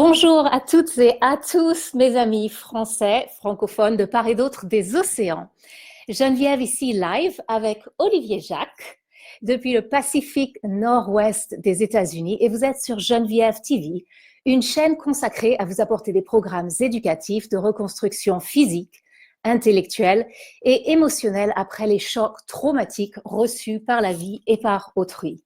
Bonjour à toutes et à tous, mes amis français, francophones de part et d'autre des océans. Geneviève ici live avec Olivier Jacques depuis le Pacifique Nord-Ouest des États-Unis et vous êtes sur Geneviève TV, une chaîne consacrée à vous apporter des programmes éducatifs de reconstruction physique, intellectuelle et émotionnelle après les chocs traumatiques reçus par la vie et par autrui.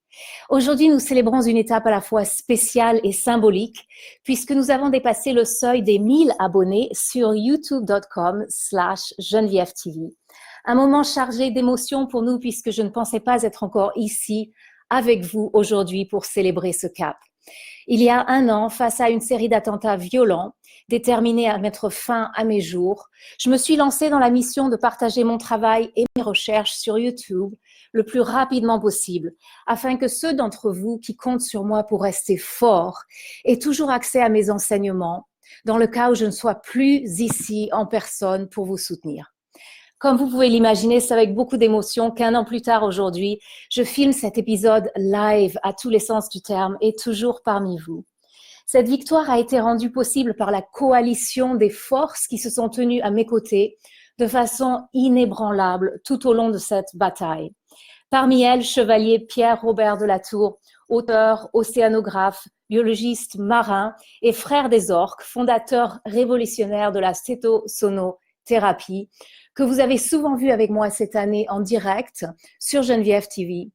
Aujourd'hui, nous célébrons une étape à la fois spéciale et symbolique puisque nous avons dépassé le seuil des 1000 abonnés sur youtube.com/Geneviève TV. Un moment chargé d'émotions pour nous puisque je ne pensais pas être encore ici avec vous aujourd'hui pour célébrer ce cap. Il y a un an, face à une série d'attentats violents, déterminée à mettre fin à mes jours, je me suis lancée dans la mission de partager mon travail et mes recherches sur YouTube le plus rapidement possible, afin que ceux d'entre vous qui comptent sur moi pour rester forts aient toujours accès à mes enseignements, dans le cas où je ne sois plus ici en personne pour vous soutenir. Comme vous pouvez l'imaginer, c'est avec beaucoup d'émotion qu'un an plus tard aujourd'hui, je filme cet épisode live à tous les sens du terme et toujours parmi vous. Cette victoire a été rendue possible par la coalition des forces qui se sont tenues à mes côtés de façon inébranlable tout au long de cette bataille. Parmi elles, chevalier Pierre-Robert de la Tour, auteur, océanographe, biologiste marin et frère des orques, fondateur révolutionnaire de la cétosonothérapie, que vous avez souvent vu avec moi cette année en direct sur Geneviève TV,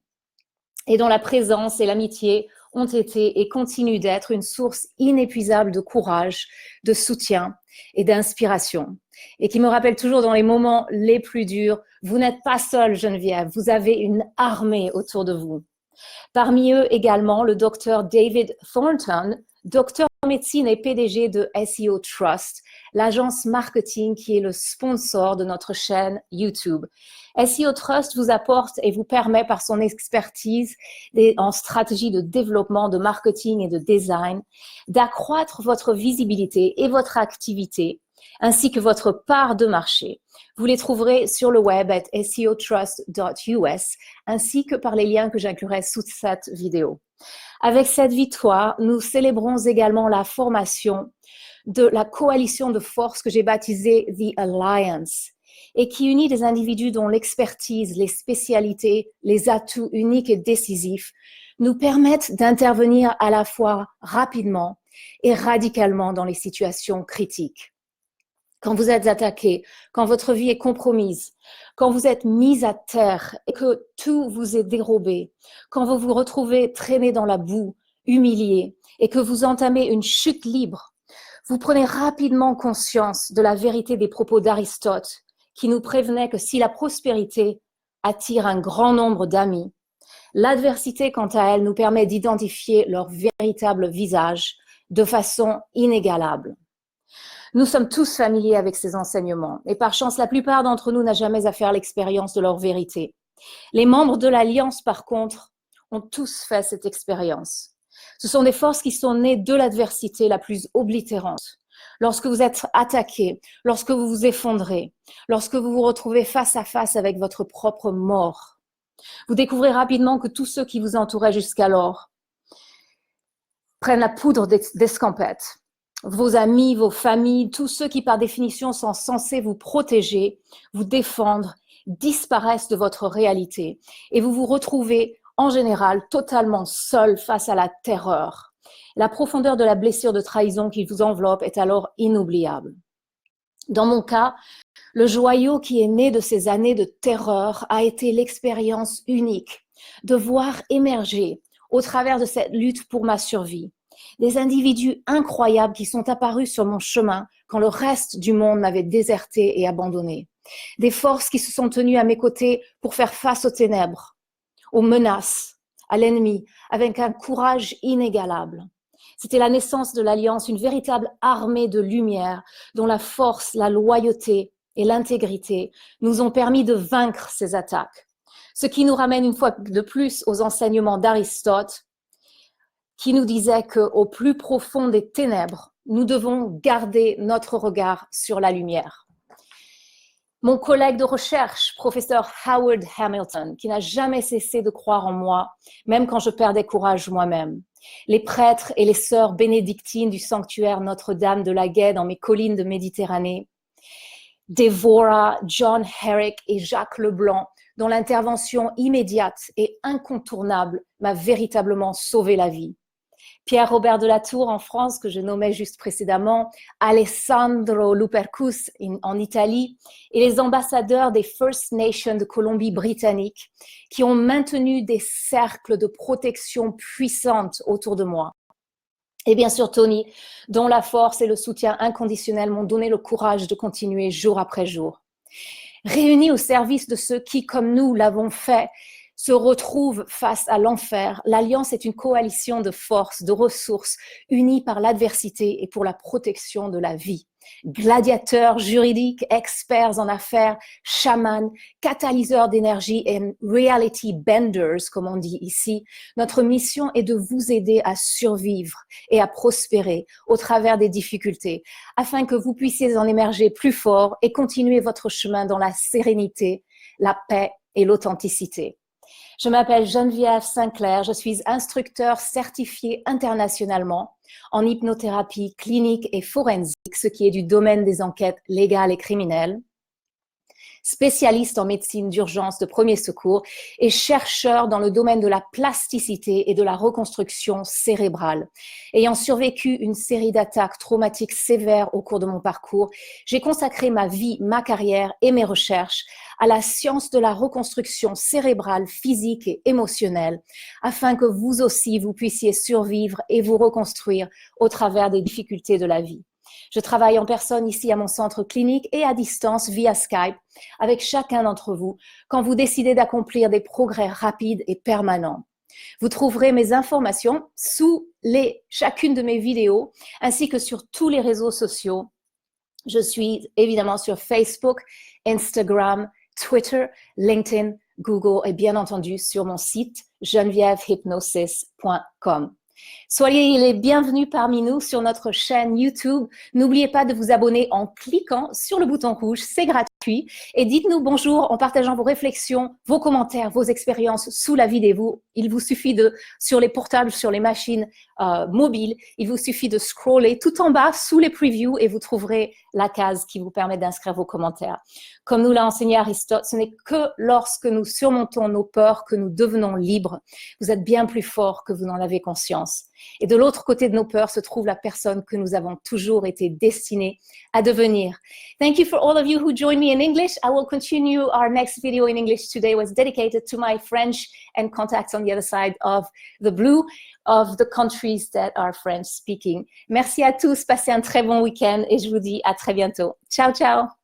et dont la présence et l'amitié ont été et continuent d'être une source inépuisable de courage, de soutien et d'inspiration. Et qui me rappelle toujours dans les moments les plus durs, vous n'êtes pas seul, Geneviève, vous avez une armée autour de vous. Parmi eux également le docteur David Thornton, docteur en médecine et PDG de SEO Trust, l'agence marketing qui est le sponsor de notre chaîne YouTube. SEO Trust vous apporte et vous permet par son expertise en stratégie de développement, de marketing et de design d'accroître votre visibilité et votre activité ainsi que votre part de marché. Vous les trouverez sur le web à seotrust.us ainsi que par les liens que j'inclurai sous cette vidéo. Avec cette victoire, nous célébrons également la formation de la coalition de forces que j'ai baptisée The Alliance et qui unit des individus dont l'expertise, les spécialités, les atouts uniques et décisifs nous permettent d'intervenir à la fois rapidement et radicalement dans les situations critiques. Quand vous êtes attaqué, quand votre vie est compromise, quand vous êtes mis à terre et que tout vous est dérobé, quand vous vous retrouvez traîné dans la boue, humilié et que vous entamez une chute libre, vous prenez rapidement conscience de la vérité des propos d'Aristote qui nous prévenait que si la prospérité attire un grand nombre d'amis, l'adversité, quant à elle, nous permet d'identifier leur véritable visage de façon inégalable. Nous sommes tous familiers avec ces enseignements et par chance, la plupart d'entre nous n'a jamais à faire l'expérience de leur vérité. Les membres de l'Alliance, par contre, ont tous fait cette expérience. Ce sont des forces qui sont nées de l'adversité la plus oblitérante. Lorsque vous êtes attaqué, lorsque vous vous effondrez, lorsque vous vous retrouvez face à face avec votre propre mort, vous découvrez rapidement que tous ceux qui vous entouraient jusqu'alors prennent la poudre d'escampette. Vos amis, vos familles, tous ceux qui par définition sont censés vous protéger, vous défendre, disparaissent de votre réalité et vous vous retrouvez en général totalement seul face à la terreur. La profondeur de la blessure de trahison qui vous enveloppe est alors inoubliable. Dans mon cas, le joyau qui est né de ces années de terreur a été l'expérience unique de voir émerger, au travers de cette lutte pour ma survie, des individus incroyables qui sont apparus sur mon chemin quand le reste du monde m'avait déserté et abandonné. Des forces qui se sont tenues à mes côtés pour faire face aux ténèbres, aux menaces, à l'ennemi, avec un courage inégalable. C'était la naissance de l'Alliance, une véritable armée de lumière dont la force, la loyauté et l'intégrité nous ont permis de vaincre ces attaques. Ce qui nous ramène une fois de plus aux enseignements d'Aristote, qui nous disait qu'au plus profond des ténèbres, nous devons garder notre regard sur la lumière. Mon collègue de recherche, professeur Howard Hamilton, qui n'a jamais cessé de croire en moi, même quand je perdais courage moi-même, Les prêtres et les sœurs bénédictines du sanctuaire Notre-Dame de la Gaie dans mes collines de Méditerranée, Devorah, John Herrick et Jacques Leblanc, dont l'intervention immédiate et incontournable m'a véritablement sauvé la vie. Pierre-Robert de la Tour en France, que je nommais juste précédemment, Alessandro Lupercus en Italie, et les ambassadeurs des First Nations de Colombie-Britannique, qui ont maintenu des cercles de protection puissantes autour de moi. Et bien sûr Tony, dont la force et le soutien inconditionnel m'ont donné le courage de continuer jour après jour. Réunis au service de ceux qui, comme nous l'avons fait, se retrouvent face à l'enfer, l'Alliance est une coalition de forces, de ressources, unies par l'adversité et pour la protection de la vie. Gladiateurs juridiques, experts en affaires, chamans, catalyseurs d'énergie et reality benders, comme on dit ici, notre mission est de vous aider à survivre et à prospérer au travers des difficultés, afin que vous puissiez en émerger plus fort et continuer votre chemin dans la sérénité, la paix et l'authenticité. Je m'appelle Geneviève Sinclair, je suis instructeur certifié internationalement en hypnothérapie clinique et forensique, ce qui est du domaine des enquêtes légales et criminelles, spécialiste en médecine d'urgence de premier secours et chercheur dans le domaine de la plasticité et de la reconstruction cérébrale. Ayant survécu une série d'attaques traumatiques sévères au cours de mon parcours, j'ai consacré ma vie, ma carrière et mes recherches à la science de la reconstruction cérébrale, physique et émotionnelle, afin que vous aussi, vous puissiez survivre et vous reconstruire au travers des difficultés de la vie. Je travaille en personne ici à mon centre clinique et à distance via Skype avec chacun d'entre vous quand vous décidez d'accomplir des progrès rapides et permanents. Vous trouverez mes informations sous chacune de mes vidéos ainsi que sur tous les réseaux sociaux. Je suis évidemment sur Facebook, Instagram, Twitter, LinkedIn, Google et bien entendu sur mon site genevièvehypnosis.com. Soyez les bienvenus parmi nous sur notre chaîne YouTube. N'oubliez pas de vous abonner en cliquant sur le bouton rouge, c'est gratuit. Et dites-nous bonjour en partageant vos réflexions, vos commentaires, vos expériences sous la vidéo. Il vous suffit sur les portables, sur les machines mobiles, il vous suffit de scroller tout en bas sous les previews et vous trouverez la case qui vous permet d'inscrire vos commentaires. Comme nous l'a enseigné Aristote, ce n'est que lorsque nous surmontons nos peurs que nous devenons libres. Vous êtes bien plus fort que vous n'en avez conscience. Et de l'autre côté de nos peurs se trouve la personne que nous avons toujours été destinés à devenir. Thank you for all of you who joined me in English. I will continue. Our next video in English today was dedicated to my French and contacts on the other side of the blue of the countries that are French speaking. Merci à tous, passez un très bon week-end et je vous dis à très bientôt. Ciao, ciao.